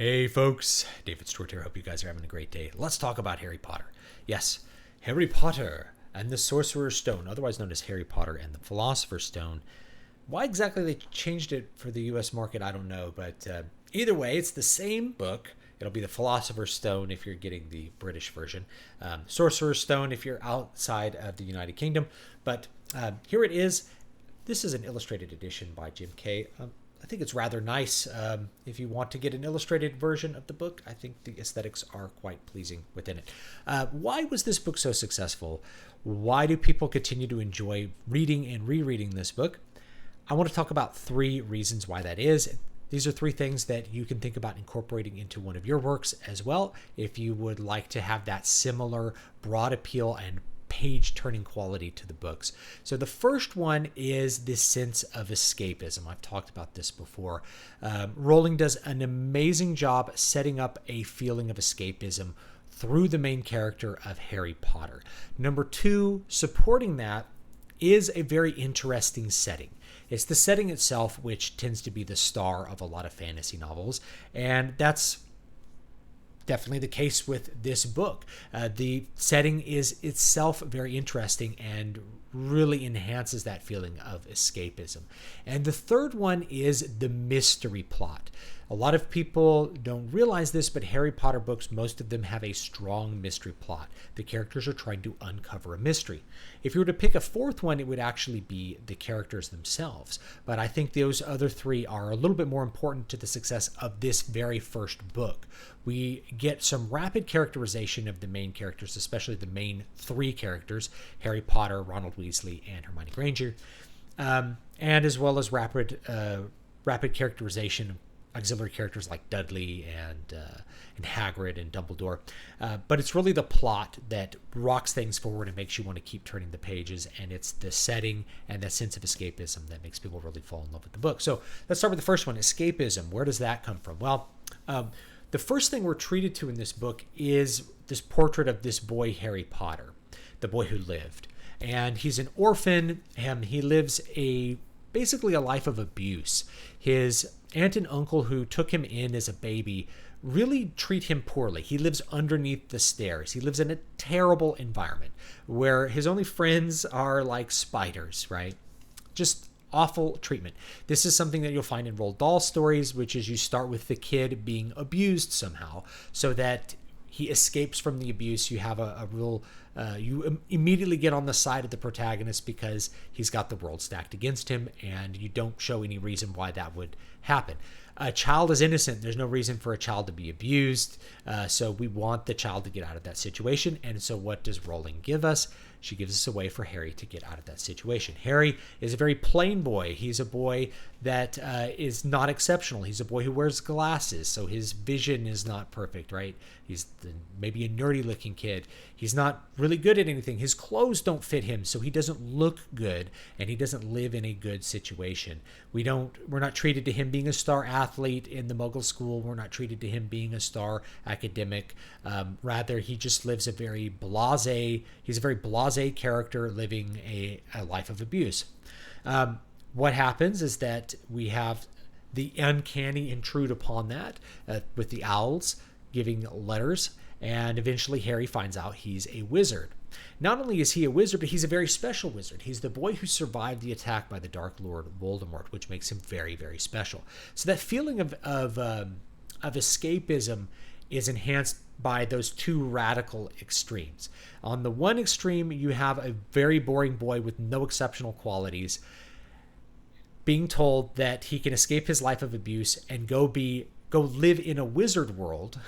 Hey folks, David Stewart here. Hope you guys are having a great day. Let's talk about Harry Potter. Yes, Harry Potter and the Sorcerer's Stone, otherwise known as Harry Potter and the Philosopher's Stone. Why exactly they changed it for the US market, I don't know, but either way, it's the same book. It'll be the Philosopher's Stone if you're getting the British version, Sorcerer's Stone if you're outside of the United Kingdom. But here it is. This is an illustrated edition by Jim Kay. I think it's rather nice. If you want to get an illustrated version of the book, I think the aesthetics are quite pleasing within it. Why was this book so successful? Why do people continue to enjoy reading and rereading this book? I want to talk about 3 reasons why that is. These are 3 things that you can think about incorporating into one of your works as well, if you would like to have that similar broad appeal and page turning quality to the books. So the first one is this sense of escapism. I've talked about this before. Rowling does an amazing job setting up a feeling of escapism through the main character of Harry Potter. Number 2, supporting that is a very interesting setting. It's the setting itself which tends to be the star of a lot of fantasy novels, and that's definitely the case with this book. The setting is itself very interesting and really enhances that feeling of escapism. And the third one is the mystery plot. A lot of people don't realize this, but Harry Potter books, most of them have a strong mystery plot. The characters are trying to uncover a mystery. If you were to pick a fourth one, it would actually be the characters themselves. But I think those other 3 are a little bit more important to the success of this very first book. We get some rapid characterization of the main characters, especially the main 3 characters, Harry Potter, Ronald Weasley, and Hermione Granger, and as well as rapid characterization of auxiliary characters like Dudley and Hagrid and Dumbledore. But it's really the plot that rocks things forward and makes you want to keep turning the pages, and it's the setting and that sense of escapism that makes people really fall in love with the book. So let's start with the first one, escapism. Where does that come from? Well, the first thing we're treated to in this book is this portrait of this boy, Harry Potter, the boy who lived. And he's an orphan, and he lives basically a life of abuse. His aunt and uncle who took him in as a baby really treat him poorly. He lives underneath the stairs. He lives in a terrible environment where his only friends are like spiders, right? Just awful treatment. This is something that you'll find in Roald Dahl stories, which is you start with the kid being abused somehow so that he escapes from the abuse. You have a real you immediately get on the side of the protagonist because he's got the world stacked against him, and you don't show any reason why that would happen. A child is innocent. There's no reason for a child to be abused. So we want the child to get out of that situation. And so what does Rowling give us? She gives us a way for Harry to get out of that situation. Harry is a very plain boy. He's a boy that is not exceptional. He's a boy who wears glasses, so his vision is not perfect, right? He's maybe a nerdy looking kid. He's not really good at anything. His clothes don't fit him, so he doesn't look good, and he doesn't live in a good situation. We're not treated to him being a star athlete in the Muggle school. We're not treated to him being a star academic. Rather, he just lives he's a very blasé character living a life of abuse. What happens is that we have the uncanny intrude upon that with the owls giving letters, and eventually Harry finds out he's a wizard. Not only is he a wizard, but he's a very special wizard. He's the boy who survived the attack by the Dark Lord Voldemort, which makes him very, very special. So that feeling of escapism is enhanced by those 2 radical extremes. On the one extreme, you have a very boring boy with no exceptional qualities being told that he can escape his life of abuse and go live in a wizard world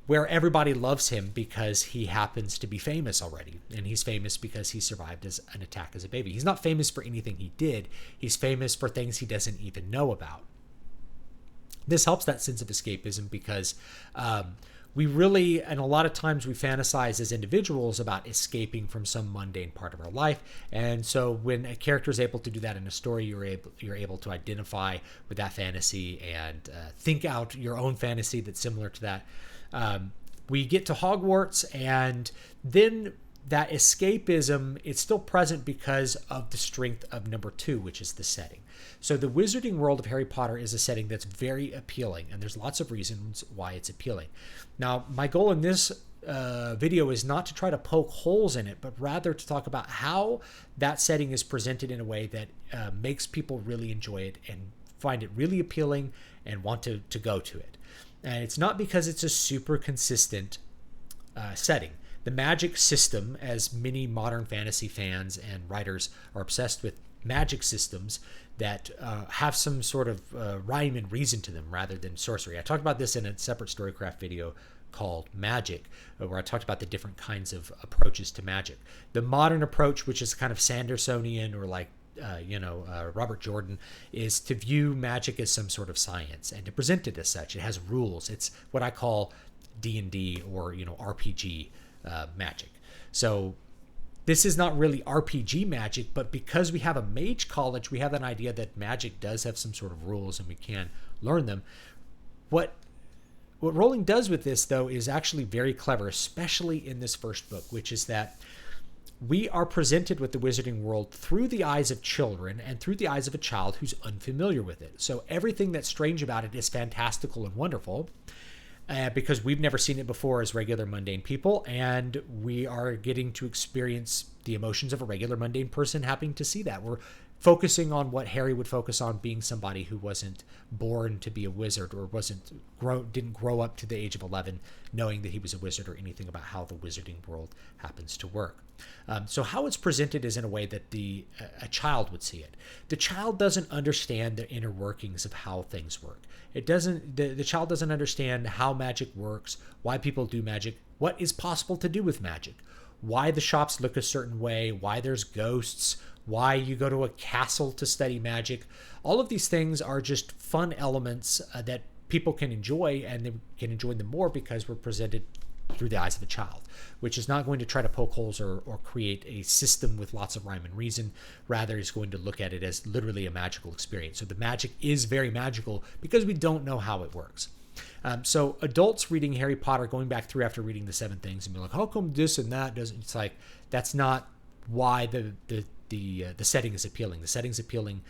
where everybody loves him because he happens to be famous already. And he's famous because he survived an attack as a baby. He's not famous for anything he did. He's famous for things he doesn't even know about. This helps that sense of escapism because we really, and a lot of times we fantasize as individuals about escaping from some mundane part of our life. And so when a character is able to do that in a story, you're able to identify with that fantasy and think out your own fantasy that's similar to that. We get to Hogwarts, and then that escapism, it's still present because of the strength of number 2, which is the setting. So the wizarding world of Harry Potter is a setting that's very appealing, and there's lots of reasons why it's appealing. Now, my goal in this video is not to try to poke holes in it, but rather to talk about how that setting is presented in a way that makes people really enjoy it and find it really appealing and want to go to it. And it's not because it's a super consistent setting. The magic system, as many modern fantasy fans and writers are obsessed with magic systems that have some sort of rhyme and reason to them rather than sorcery. I talked about this in a separate Storycraft video called Magic, where I talked about the different kinds of approaches to magic. The modern approach, which is kind of Sandersonian or like Robert Jordan, is to view magic as some sort of science and to present it as such. It has rules. It's what I call D&D or RPG magic. So this is not really RPG magic, but because we have a mage college, we have an idea that magic does have some sort of rules and we can learn them. What Rowling does with this, though, is actually very clever, especially in this first book, which is that we are presented with the wizarding world through the eyes of children and through the eyes of a child who's unfamiliar with it. So everything that's strange about it is fantastical and wonderful. Because we've never seen it before as regular mundane people, and we are getting to experience the emotions of a regular mundane person having to see that. We're focusing on what Harry would focus on, being somebody who wasn't born to be a wizard or didn't grow up to the age of 11 knowing that he was a wizard or anything about how the wizarding world happens to work. So how it's presented is in a way that a child would see it. The child doesn't understand the inner workings of how things work. The child doesn't understand how magic works, why people do magic, what is possible to do with magic, why the shops look a certain way, why there's ghosts, why you go to a castle to study magic. All of these things are just fun elements that people can enjoy, and they can enjoy them more because we're presented through the eyes of a child, which is not going to try to poke holes or create a system with lots of rhyme and reason. Rather, is going to look at it as literally a magical experience. So the magic is very magical because we don't know how it works. So adults reading Harry Potter, going back through after reading the 7 things and be like, how come this and that doesn't? It's like, that's not why the setting is appealing. The setting's appealing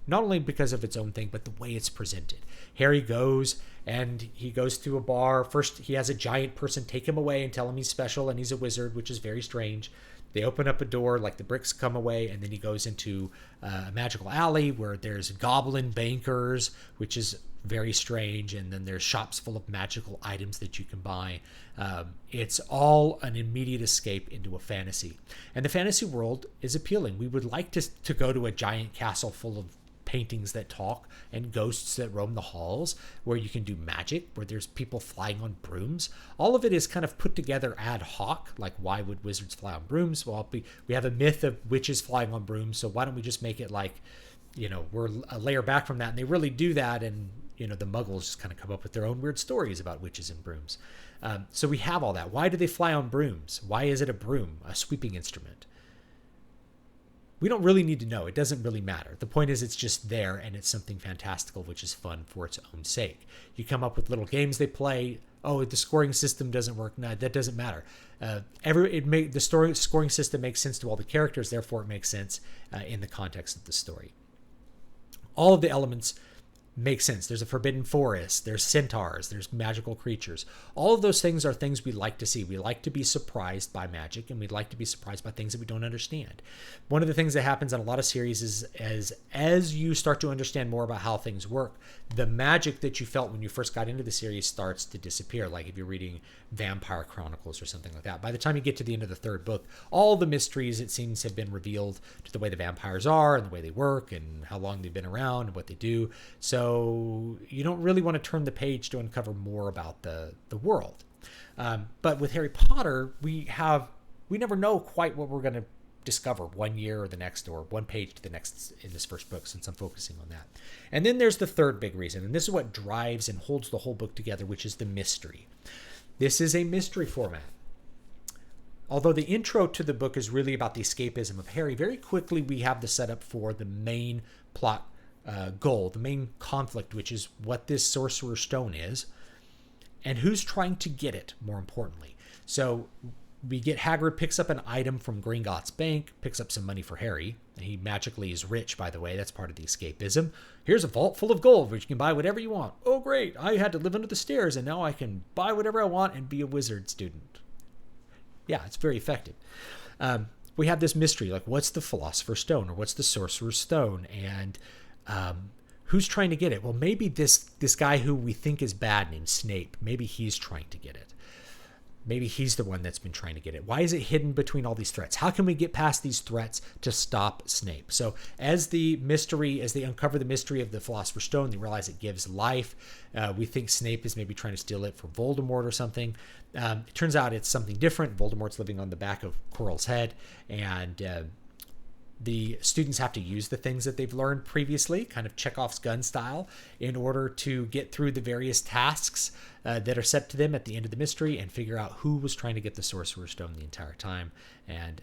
not only because of its own thing, but the way it's presented. Harry goes to a bar. First, he has a giant person take him away and tell him he's special and he's a wizard, which is very strange. They open up a door, like the bricks come away, and then he goes into a magical alley where there's goblin bankers, which is very strange, and then there's shops full of magical items that you can buy. It's all an immediate escape into a fantasy. And the fantasy world is appealing. We would like to go to a giant castle full of paintings that talk and ghosts that roam the halls, where you can do magic, where there's people flying on brooms. All of it is kind of put together ad hoc. Like, why would wizards fly on brooms? Well, we have a myth of witches flying on brooms, so why don't we just make it like, we're a layer back from that, and they really do that, and the muggles just kind of come up with their own weird stories about witches and brooms. So we have all that. Why do they fly on brooms? Why is it a broom, a sweeping instrument? We don't really need to know. It doesn't really matter. The point is, it's just there, and it's something fantastical, which is fun for its own sake. You come up with little games they play. Oh, the scoring system doesn't work. No, that doesn't matter. The scoring system makes sense to all the characters, therefore it makes sense in the context of the story. All of the elements make sense. There's a forbidden forest, there's centaurs, there's magical creatures. All of those things are things we like to see. We like to be surprised by magic, and we'd like to be surprised by things that we don't understand. One of the things that happens in a lot of series is as you start to understand more about how things work, the magic that you felt when you first got into the series starts to disappear. Like if you're reading Vampire Chronicles or something like that. By the time you get to the end of the 3rd book, all the mysteries, it seems, have been revealed to the way the vampires are and the way they work and how long they've been around and what they do. So you don't really want to turn the page to uncover more about the world. But with Harry Potter, we never know quite what we're going to discover one year or the next, or one page to the next in this first book, since I'm focusing on that. And then there's the 3rd big reason, and this is what drives and holds the whole book together, which is the mystery. This is a mystery format. Although the intro to the book is really about the escapism of Harry, very quickly we have the setup for the main plot goal, the main conflict, which is what this Sorcerer's Stone is and who's trying to get it, more importantly. So we get Hagrid picks up an item from Gringotts Bank, picks up some money for Harry. He magically is rich, by the way. That's part of the escapism. Here's a vault full of gold, which you can buy whatever you want. Oh, great. I had to live under the stairs, and now I can buy whatever I want and be a wizard student. Yeah, it's very effective. We have this mystery, like what's the Philosopher's Stone or what's the Sorcerer's Stone? And who's trying to get it? Well, maybe this guy who we think is bad named Snape, maybe he's trying to get it. Maybe he's the one that's been trying to get it. Why is it hidden between all these threats? How can we get past these threats to stop Snape? So as they uncover the mystery of the Philosopher's Stone, they realize it gives life. We think Snape is maybe trying to steal it for Voldemort or something. It turns out it's something different. Voldemort's living on the back of Quirrell's head, and the students have to use the things that they've learned previously, kind of Chekhov's gun style, in order to get through the various tasks that are set to them at the end of the mystery and figure out who was trying to get the Sorcerer's Stone the entire time. And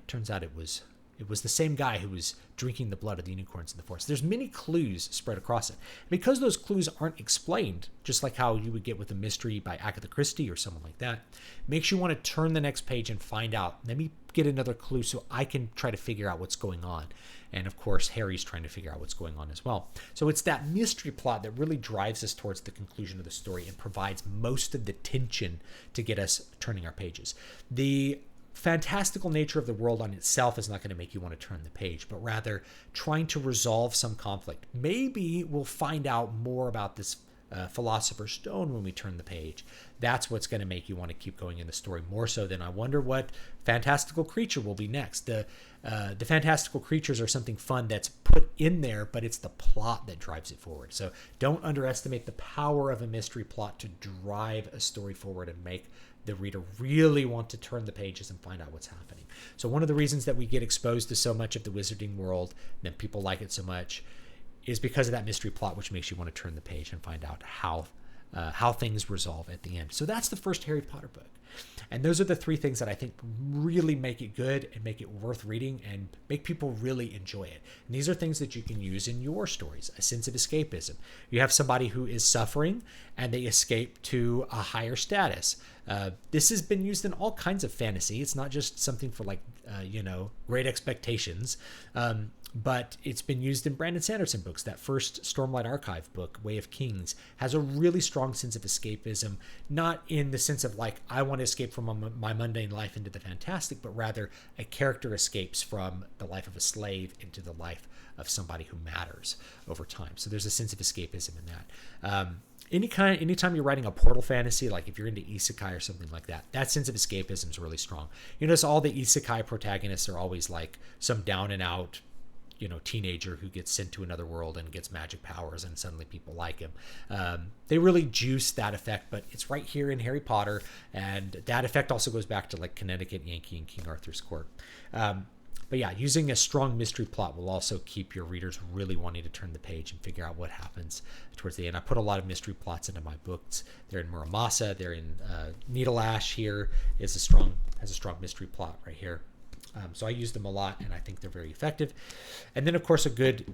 turns out it was the same guy who was drinking the blood of the unicorns in the forest. There's many clues spread across it. Because those clues aren't explained, just like how you would get with a mystery by Agatha Christie or someone like that, makes you want to turn the next page and find out. Let me get another clue so I can try to figure out what's going on. And of course, Harry's trying to figure out what's going on as well. So it's that mystery plot that really drives us towards the conclusion of the story and provides most of the tension to get us turning our pages. The fantastical nature of the world on itself is not going to make you want to turn the page, but rather trying to resolve some conflict. Maybe we'll find out more about this Philosopher's Stone when we turn the page. That's what's going to make you want to keep going in the story more so than I wonder what fantastical creature will be next. The fantastical creatures are something fun that's put in there, but it's the plot that drives it forward. So don't underestimate the power of a mystery plot to drive a story forward and make the reader really want to turn the pages and find out what's happening. So one of the reasons that we get exposed to so much of the wizarding world and that people like it so much is because of that mystery plot, which makes you want to turn the page and find out how things resolve at the end. So that's the first Harry Potter book. And those are the three things that I think really make it good and make it worth reading and make people really enjoy it. And these are things that you can use in your stories. A sense of escapism. You have somebody who is suffering and they escape to a higher status. This has been used in all kinds of fantasy. It's not just something for Great Expectations. But it's been used in Brandon Sanderson books. That first Stormlight Archive book, Way of Kings, has a really strong sense of escapism, not in the sense of like, I want to escape from my mundane life into the fantastic, but rather a character escapes from the life of a slave into the life of somebody who matters over time. So there's a sense of escapism in that. Anytime you're writing a portal fantasy, like if you're into isekai or something like that, that sense of escapism is really strong. You notice all the isekai protagonists are always like some down and out, teenager who gets sent to another world and gets magic powers and suddenly people like him. They really juice that effect, but it's right here in Harry Potter, and that effect also goes back to like Connecticut Yankee and King Arthur's Court. But yeah, using a strong mystery plot will also keep your readers really wanting to turn the page and figure out what happens towards the end. I put a lot of mystery plots into my books. They're in Muramasa. They're in Needle Ash. Here has a strong mystery plot right here. So I use them a lot, and I think they're very effective. And then, of course, a good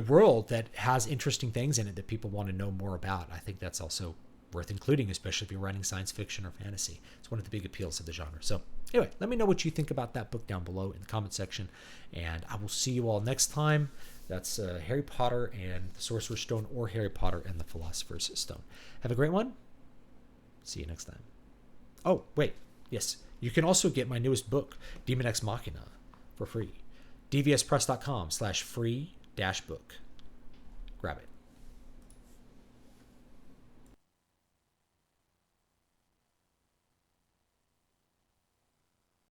world that has interesting things in it that people want to know more about. I think that's also worth including, especially if you're writing science fiction or fantasy. It's one of the big appeals of the genre. So anyway, let me know what you think about that book down below in the comment section, and I will see you all next time. That's Harry Potter and the Sorcerer's Stone, or Harry Potter and the Philosopher's Stone. Have a great one. See you next time. Oh, wait. Yes, you can also get my newest book, Demon Ex Machina, for free. dvspress.com/free-book. Grab it.